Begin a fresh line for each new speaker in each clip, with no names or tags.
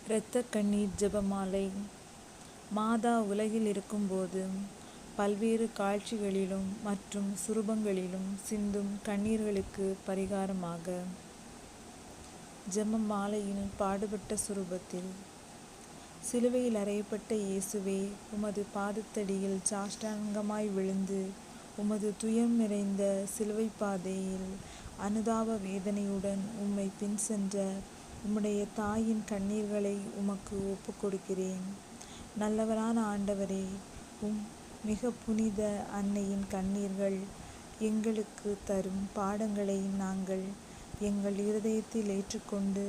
இரத்த கண்ணீர் ஜெபமாலை. மாதா உலகில் இருக்கும்போது பல்வேறு காட்சிகளிலும் மற்றும் சுரூபங்களிலும் சிந்தும் கண்ணீர்களுக்கு பரிகாரமாக ஜெபமாலையில் பாடுபட்ட சுரூபத்தில் சிலுவையில் அறையப்பட்ட இயேசுவே, உமது பாதத்தடியில் சாஷ்டாங்கமாய் விழுந்து உமது துயரம் நிறைந்த சிலுவை பாதையில் அனுதாப வேதனையுடன் உம்மை பின் சென்ற உம்முடைய தாயின் கண்ணீர்களை உமக்கு ஒப்பு கொடுக்கிறேன். நல்லவரான ஆண்டவரே, மிக புனித அன்னையின் கண்ணீர்கள் எங்களுக்கு தரும் பாடங்களை நாங்கள் எங்கள் இருதயத்தில் ஏற்றுக்கொண்டு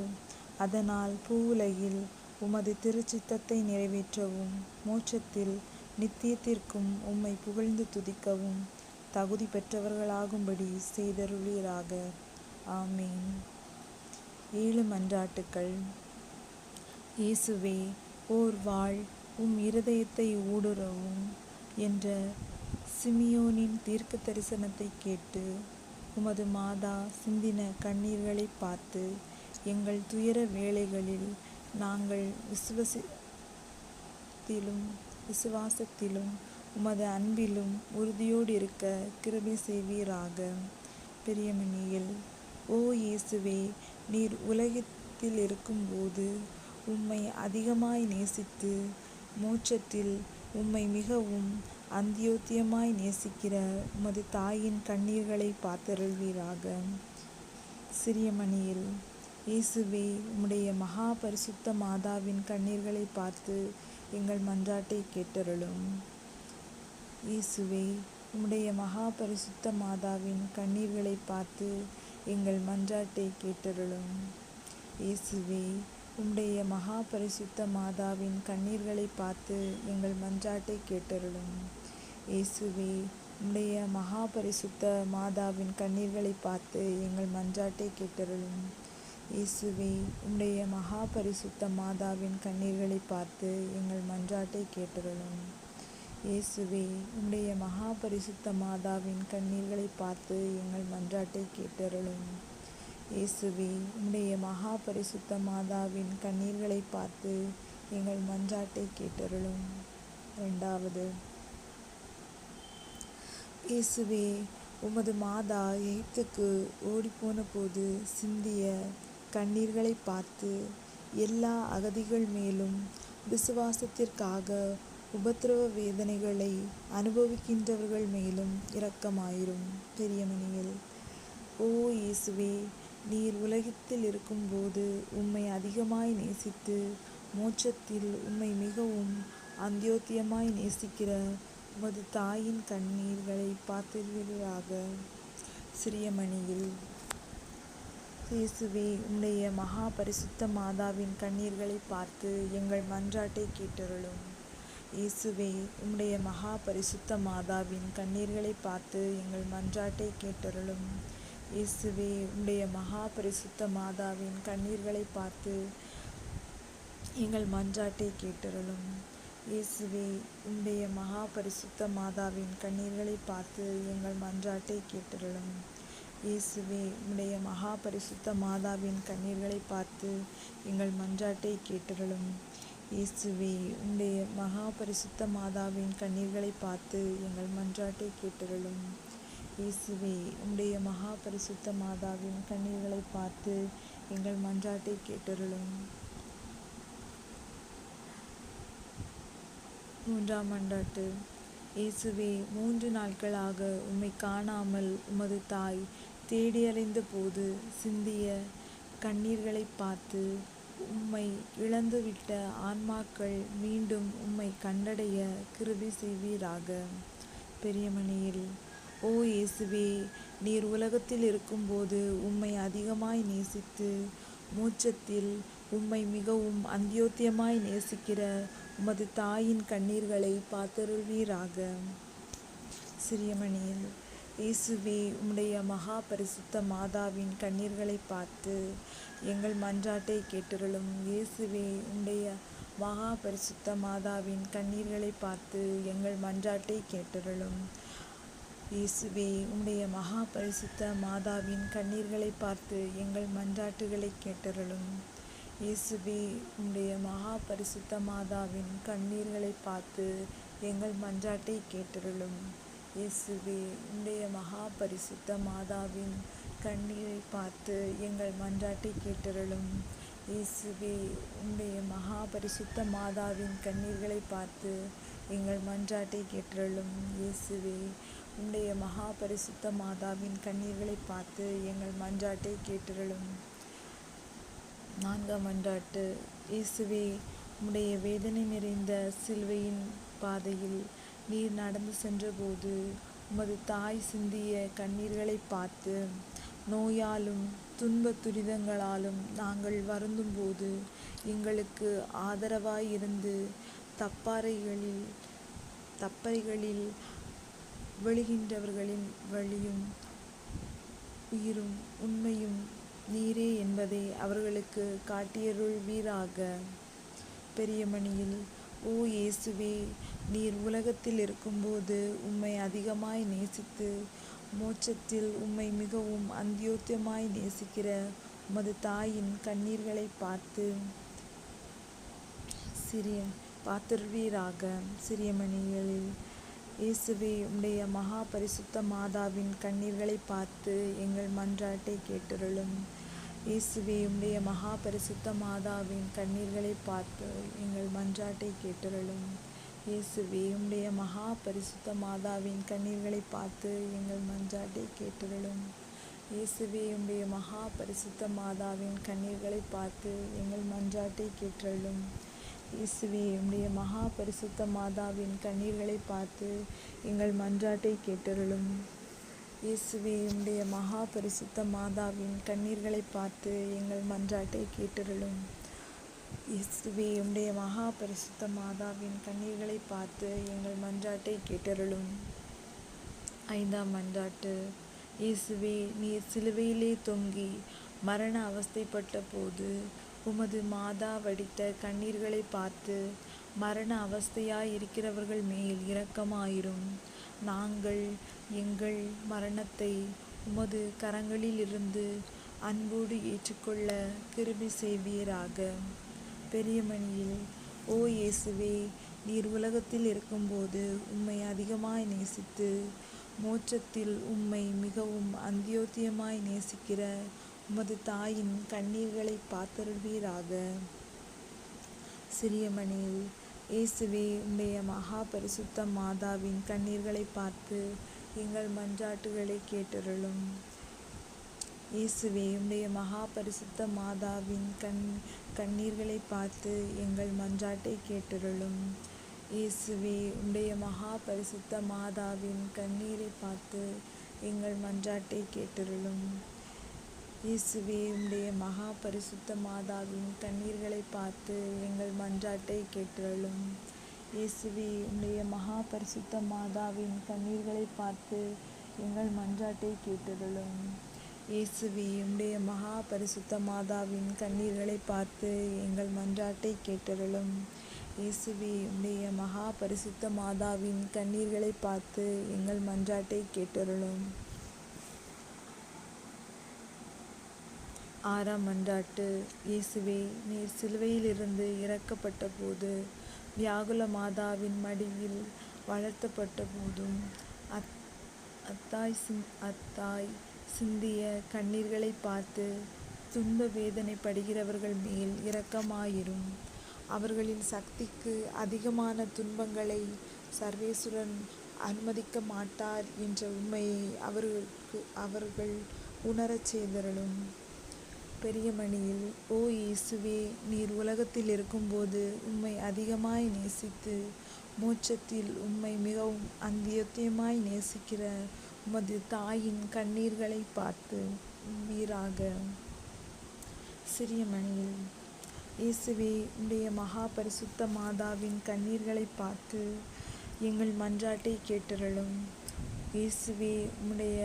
அதனால் பூவுலகில் உமது திருச்சித்தத்தை நிறைவேற்றவும் மோட்சத்தில் நித்தியத்திற்கும் உம்மை புகழ்ந்து துதிக்கவும் தகுதி பெற்றவர்களாகும்படி செய்தருளீராக. ஆமீன். 7 மன்றாட்டுக்கள். இயேசுவே, ஓர் வாழ் உம் இருதயத்தை ஊடுருவும் என்ற சிமியோனின் தீர்க்க தரிசனத்தை கேட்டு உமது மாதா சிந்தின கண்ணீர்களை பார்த்து எங்கள் துயர வேளைகளில் நாங்கள் விசுவாசத்திலும் உமது அன்பிலும் உறுதியோடு இருக்க கிருபை செய்வீராக. பெரியமணியில். ஓ இயேசுவே, நீர் உலகத்தில் இருக்கும்போது உம்மை அதிகமாய் நேசித்து மோட்சத்தில் உம்மை மிகவும் அந்தியோத்தியமாய் நேசிக்கிற உமது தாயின் கண்ணீர்களை பார்த்தருள்வீராக. சிறியமணியில். இயேசுவே, உம்முடைய மகா பரிசுத்த மாதாவின் கண்ணீர்களை பார்த்து எங்கள் மன்றாட்டை கேட்டருளும். இயேசுவே, உம்முடைய மகா பரிசுத்த மாதாவின் கண்ணீர்களை பார்த்து எங்கள் மன்றாட்டை கேட்டருளும். இயேசுவே, உம்முடைய மகா பரிசுத்த மாதாவின் கண்ணீர்களை பார்த்து எங்கள் மன்றாட்டை கேட்டருளும். இயேசுவே, உம்முடைய மகா பரிசுத்த மாதாவின் கண்ணீர்களை பார்த்து எங்கள் மன்றாட்டை கேட்டருளும். இயேசுவே, உம்முடைய மகா பரிசுத்த மாதாவின் கண்ணீர்களை பார்த்து எங்கள் மன்றாட்டை கேட்டருளும். இயேசுவே, உம்முடைய மகா பரிசுத்த மாதாவின் கண்ணீர்களை பார்த்து எங்கள் மன்றாட்டை கேட்டருளும். இயேசுவே, உம்முடைய மகா பரிசுத்த மாதாவின் கண்ணீர்களை பார்த்து எங்கள் மன்றாட்டை கேட்டருளும். 2. இயேசுவே, உமது மாதா எகிப்துக்கு ஓடிப்போன போது சிந்திய கண்ணீர்களை பார்த்து எல்லா அகதிகள் மேலும் விசுவாசத்திற்காக உபத்திரவ வேதனைகளை அனுபவிக்கின்றவர்கள் மேலும் இரக்கமாயிரும். பெரியமணியில். ஓ இயேசுவே, நீர் உலகத்தில் இருக்கும்போது உம்மை அதிகமாய் நேசித்து மோட்சத்தில் உம்மை மிகவும் அந்தியோத்தியமாய் நேசிக்கிற உமது தாயின் கண்ணீர்களை பார்த்தருள்வீராக. சிறியமணியில். இயேசுவே, உம்முடைய மகா பரிசுத்த மாதாவின் கண்ணீர்களை பார்த்து எங்கள் மன்றாட்டை கேட்டருளும். இயேசுவே, உம்முடைய மகா பரிசுத்த மாதாவின் கண்ணீர்களை பார்த்து எங்கள் மன்றாட்டை கேட்டருளும். இயேசுவே, உம்முடைய மகா பரிசுத்த மாதாவின் கண்ணீர்களை பார்த்து எங்கள் மன்றாட்டை கேட்டருளும். இயேசுவே, உம்முடைய மகா பரிசுத்த மாதாவின் கண்ணீர்களை பார்த்து எங்கள் மன்றாட்டை கேட்டருளும். இயேசுவே, உம்முடைய மகா பரிசுத்த மாதாவின் கண்ணீர்களை பார்த்து எங்கள் மன்றாட்டை கேட்டருளும். இயேசுவே, உம்முடைய மகா பரிசுத்த மாதாவின் கண்ணீர்களை பார்த்து எங்கள் மன்றாட்டை கேட்டருளும். இயேசுவே, உம்முடைய மகா பரிசுத்த மாதாவின் கண்ணீர்களை பார்த்து எங்கள் மன்றாட்டை கேட்டருளும். 3. மன்றாட்டு. இயேசுவே, 3 நாட்களாக உம்மை காணாமல் உமது தாய் தேடியலைந்த போது சிந்திய கண்ணீர்களை பார்த்து உம்மை இழந்துவிட்ட ஆன்மாக்கள் மீண்டும் உம்மை கண்டடைய கிருபை செய்வீராக. பெரியமணியில். ஓ இயேசுவே, நீர் உலகத்தில் இருக்கும்போது உம்மை அதிகமாய் நேசித்து மோட்சத்தில் உம்மை மிகவும் அந்தியோத்தியமாய் நேசிக்கிற உமது தாயின் கண்ணீர்களை பார்த்தருள்வீராக. சிறியமணியில். இயேசுவே, உம்முடைய மகா பரிசுத்த மாதாவின் கண்ணீர்களை பார்த்து எங்கள் மன்றாட்டை கேட்டருளும். இயேசுவே, உம்முடைய மகா பரிசுத்த மாதாவின் கண்ணீர்களை பார்த்து எங்கள் மன்றாட்டை கேட்டருளும். இயேசுவே, உம்முடைய மகா பரிசுத்த மாதாவின் கண்ணீர்களை பார்த்து எங்கள் மன்றாட்டுகளை கேட்டருளும். இயேசுவே உம்முடைய மகா பரிசுத்த மாதாவின் கண்ணீர்களை பார்த்து எங்கள் மன்றாட்டை கேட்டருளும். இயேசுவே உம்முடைய மகா பரிசுத்த மாதாவின் கண்ணீரை பார்த்து எங்கள் மன்றாட்டை கேட்டருளும். இயேசுவே உம்முடைய மகா பரிசுத்த மாதாவின் கண்ணீர்களை பார்த்து எங்கள் மன்றாட்டை கேட்டருளும். இயேசுவே உம்முடைய மகா பரிசுத்த மாதாவின் கண்ணீர்களை பார்த்து எங்கள் மன்றாட்டை கேட்டருளும். 4ஆம் மன்றாட்டு. இயேசுவே உம்முடைய வேதனை நிறைந்த சிலுவையின் பாதையில் நீர் நடந்து சென்றபோது உமது தாய் சிந்திய கண்ணீர்களை பார்த்து நோயாலும் துன்ப துரிதங்களாலும் நாங்கள் வருந்தும்போது எங்களுக்கு ஆதரவாயிருந்து தப்பறைகளில் விழுகின்றவர்களின் வழியும் உயிரும் உண்மையும் நீரே என்பதை அவர்களுக்கு காட்டியருள்வீராக. பெரியமணியில். ஓ இயேசுவே, நீர் உலகத்தில் இருக்கும்போது உம்மை அதிகமாய் நேசித்து மோட்சத்தில் உம்மை மிகவும் அந்தியோத்தியமாய் நேசிக்கிற உமது தாயின் கண்ணீர்களை பார்த்துருவீராக. சிறியமணிகளில். இயேசுவே உம்முடைய மகா பரிசுத்த மாதாவின் கண்ணீர்களை பார்த்து எங்கள் மன்றாட்டை கேட்டருளும். இயேசுவே உம்முடைய மகா பரிசுத்த மாதாவின் கண்ணீர்களை பார்த்து எங்கள் மன்றாட்டை கேட்டருளும். இயேசுவே உம்முடைய மகா பரிசுத்த மாதாவின் கண்ணீர்களை பார்த்து எங்கள் மன்றாட்டை கேட்டருளும். இயேசுவே உம்முடைய மகா பரிசுத்த மாதாவின் கண்ணீர்களை பார்த்து எங்கள் மன்றாட்டை கேட்டருளும். இயேசுவே உம்முடைய மகா பரிசுத்த மாதாவின் கண்ணீர்களை பார்த்து எங்கள் மன்றாட்டை கேட்டருளும். இயேசுவே உம்முடைய மகா பரிசுத்த மாதாவின் கண்ணீர்களை பார்த்து எங்கள் மன்றாட்டை கேட்டருளும். இயேசுவே உம்முடைய மகா பரிசுத்த மாதாவின் கண்ணீர்களை பார்த்து எங்கள் மன்றாட்டை கேட்டருளும். 5ஆம் மன்றாட்டு. இயேசுவே நீர் சிலுவையிலே தொங்கி மரண அவஸ்தைப்பட்ட போது உமது மாதா வடித்த கண்ணீர்களை பார்த்து மரண அவஸ்தையாய் இருக்கிறவர்கள் மேல் இரக்கமாயிரும். நாங்கள் எங்கள் மரணத்தை உமது கரங்களிலிருந்து அன்போடு ஏற்றுக்கொள்ள கிருபை செய்வீராக. பெரியமணியில். ஓ இயேசுவே, நீர் உலகத்தில் இருக்கும்போது உம்மை அதிகமாய் நேசித்து மோட்சத்தில் உம்மை மிகவும் அந்தியோத்தியமாய் நேசிக்கிற உமது தாயின் கண்ணீர்களை பார்த்தருள்வீராக. சிறியமணியில். இயேசுவே உம்முடைய மகா பரிசுத்த மாதாவின் கண்ணீர்களை பார்த்து எங்கள் மன்றாட்டுகளை கேட்டருளும். இயேசுவே உம்முடைய மகா பரிசுத்த மாதாவின் கண்ணீர்களை பார்த்து எங்கள் மன்றாட்டை கேட்டருளும். இயேசுவே உம்முடைய மகா பரிசுத்த மாதாவின் கண்ணீரை பார்த்து எங்கள் மன்றாட்டை கேட்டருளும். இயேசுவே உம்முடைய மகா பரிசுத்த மாதாவின் கண்ணீர்களை பார்த்து எங்கள் மன்றாட்டை கேட்டருளும். இயேசுவே உம்முடைய மகா பரிசுத்த மாதாவின் கண்ணீர்களை பார்த்து எங்கள் மன்றாட்டை கேட்டருளும். இயேசுவே உம்முடைய மகா பரிசுத்த மாதாவின் கண்ணீர்களை பார்த்து எங்கள் மன்றாட்டை கேட்டருளும். இயேசுவே உம்முடைய மகா பரிசுத்த மாதாவின் கண்ணீர்களை பார்த்து எங்கள் மன்றாட்டை கேட்டருளும். 6ஆம் மன்றாட்டு. இயேசுவே நீர் சிலுவையிலிருந்து இறக்கப்பட்ட போது வியாகுல மாதாவின் மடியில் வளர்த்தப்பட்ட போதும் அத்தாய் சிந்திய கண்ணீர்களை பார்த்து துன்ப வேதனைப்படுகிறவர்கள் மேல் இரக்கமாயிரும். அவர்களின் சக்திக்கு அதிகமான துன்பங்களை சர்வேசுரன் அனுமதிக்க மாட்டார் என்ற உண்மையை அவர்கள் உணரச் செய்தருளும். பெரியமணியில். ஓ இயேசுவே, நீர் உலகத்தில் இருக்கும்போது உம்மை அதிகமாய் நேசித்து மோட்சத்தில் உம்மை மிகவும் அந்தியோத்தியமாய் நேசிக்கிற உமது தாயின் கண்ணீர்களை பார்த்து வீராக. சிறியமணியில். இயேசுவே உம்முடைய மகா பரிசுத்த மாதாவின் கண்ணீர்களை பார்த்து எங்கள் மன்றாட்டை கேட்டருளும். இயேசுவே உம்முடைய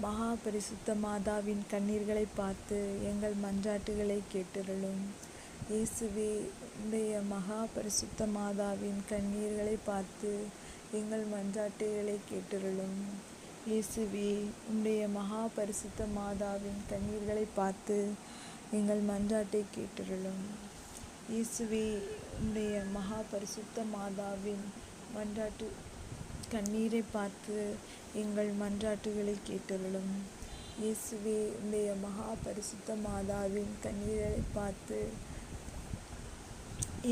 மகா பரிசுத்த மாதாவின் கண்ணீர்களை பார்த்து எங்கள் மன்றாட்டுகளை கேட்டருளும். இயேசுவே உம்முடைய மகா பரிசுத்த மாதாவின் கண்ணீர்களை பார்த்து எங்கள் மன்றாட்டுகளை கேட்டருளும். இயேசுவே உம்முடைய மகா பரிசுத்த மாதாவின் கண்ணீர்களை பார்த்து எங்கள் மன்றாட்டை கேட்டருளும். இயேசுவே, உம்முடைய மகா பரிசுத்த மாதாவின் மன்றாட்டு கண்ணீரை பார்த்து எங்கள் மன்றாட்டுகளை கேட்டருளும். இயேசுவே, உம்முடைய மகா பரிசுத்த மாதாவின் கண்ணீரை பார்த்து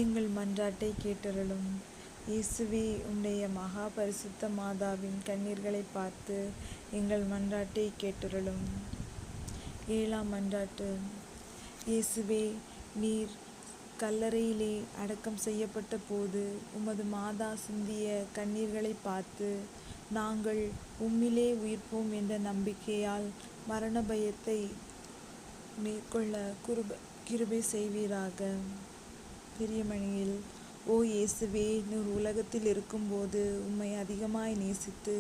எங்கள் மன்றாட்டை கேட்டருளும். இயேசுவே, உம்முடைய மகா பரிசுத்த மாதாவின் கண்ணீர்களை பார்த்து எங்கள் மன்றாட்டை கேட்டருளும். 7ஆம் மன்றாட்டு. இயேசுவே, நீர் கல்லறையிலே அடக்கம் செய்யப்பட்ட போது உமது மாதா சிந்திய கண்ணீர்களை பார்த்து நாங்கள் உம்மிலே உயிர்ப்போம் என்ற நம்பிக்கையால் மரண பயத்தை மேற்கொள்ள கிருபை செய்வீராக. பிரியமணியில், ஓ இயேசுவே, நீர் உலகத்தில் இருக்கும்போது உம்மை அதிகமாய் நேசித்து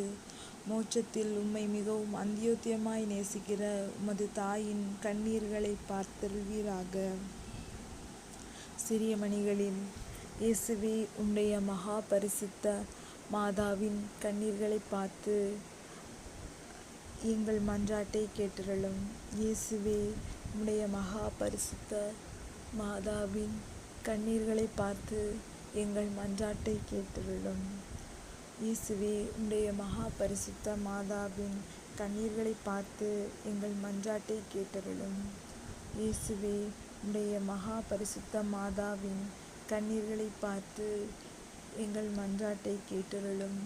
மோட்சத்தில் உம்மை மிகவும் அந்தியோத்தியமாய் நேசிக்கிற உமது தாயின் கண்ணீர்களை பார்த்தருள்வீராக. சிறிய மணிகளில், இயேசுவே, உம்முடைய மகா பரிசுத்த மாதாவின் கண்ணீர்களை பார்த்து எங்கள் மன்றாட்டை கேட்டருளும். இயேசுவே, உம்முடைய மகா பரிசுத்த மாதாவின் கண்ணீர்களை பார்த்து எங்கள் மன்றாட்டை கேட்டருளும். இயேசுவே, உம்முடைய மகா பரிசுத்த மாதாவின் கண்ணீர்களை பார்த்து எங்கள் மன்றாட்டை கேட்டருளும். இயேசுவே, உம்முடைய மகா பரிசுத்த மாதாவின் கண்ணீர்களை பார்த்து எங்கள் மன்றாட்டை கேட்டருளும்.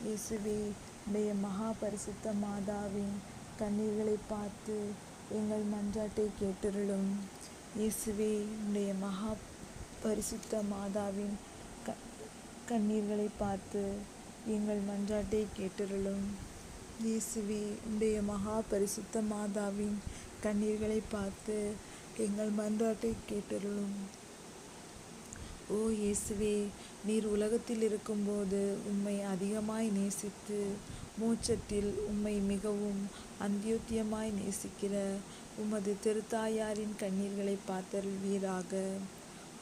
இயேசுவே, உம்முடைய மகா பரிசுத்த மாதாவின் கண்ணீர்களை பார்த்து எங்கள் மன்றாட்டை கேட்டருளும். இயேசுவே, உம்முடைய மகா பரிசுத்த மாதாவின் கண்ணீர்களை பார்த்து எங்கள் மன்றாட்டை கேட்டருளும். இயேசுவே, உம்முடைய மகா பரிசுத்த மாதாவின் கண்ணீர்களை பார்த்து எங்கள் மன்றாட்டை கேட்டருளும். ஓ இயேசுவே, நீர் உலகத்தில் இருக்கும்போது உம்மை அதிகமாய் நேசித்து மோட்சத்தில் உம்மை மிகவும் அந்தியோத்தியமாய் நேசிக்கிற உமது திருத்தாயாரின் கண்ணீர்களை பார்த்தருள்வீராக.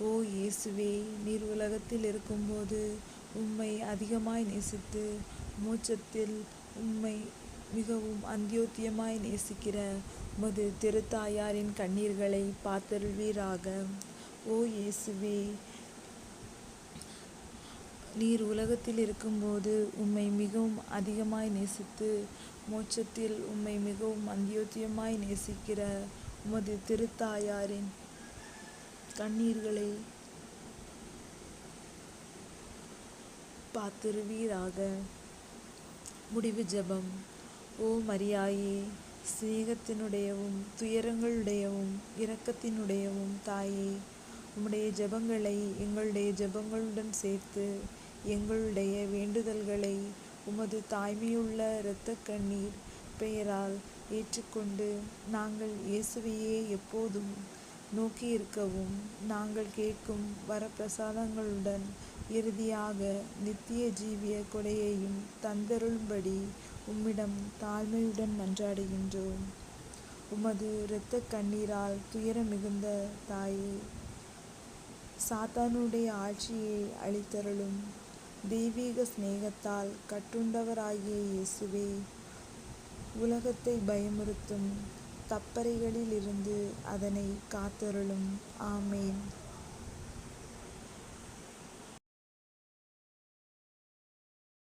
ஓ இயேசுவே, நீர் உலகத்தில் இருக்கும்போது உம்மை அதிகமாய் நேசித்து மோட்சத்தில் உம்மை மிகவும் அந்தியோத்தியமாய் நேசிக்கிற உமது திருத்தாயாரின் கண்ணீர்களை பார்த்தருள்வீராக. ஓ இயேசுவே, நீர் உலகத்தில் இருக்கும்போது உம்மை மிகவும் அதிகமாய் நேசித்து மோட்சத்தில் உம்மை மிகவும் அந்தியோத்தியமாய் நேசிக்கிற உமது திருத்தாயாரின் கண்ணீர்களை பார்த்தருள்வீராக. முடிவு ஜெபம். ஓ மரியாயே, சிநேகத்தினுடையவும் துயரங்களுடையவும் இரக்கத்தினுடையவும் தாயே, உம்முடைய ஜெபங்களை எங்களுடைய ஜெபங்களுடன் சேர்த்து எங்களுடைய வேண்டுதல்களை உமது தாய்மையுள்ள இரத்த கண்ணீர் பெயரால் ஏற்றுக்கொண்டு நாங்கள் இயேசுவையே எப்போதும் நோக்கி இருக்கவும் நாங்கள் கேட்கும் வரப்பிரசாதங்களுடன் இறுதியாக நித்திய ஜீவிய கொடையையும் தந்தருளும்படி உம்மிடம் தாழ்மையுடன் மன்றாடுகின்றோம். உமது இரத்த கண்ணீரால் துயர மிகுந்த தாயே, சாத்தானுடைய ஆட்சியை அழித்தருளும் தெய்வீக சிநேகத்தால் கட்டுண்டவராகிய இயேசுவே, உலகத்தை பயமுறுத்தும் தப்பறைகளிலிருந்து அதனை காத்தருளும். ஆமேன்.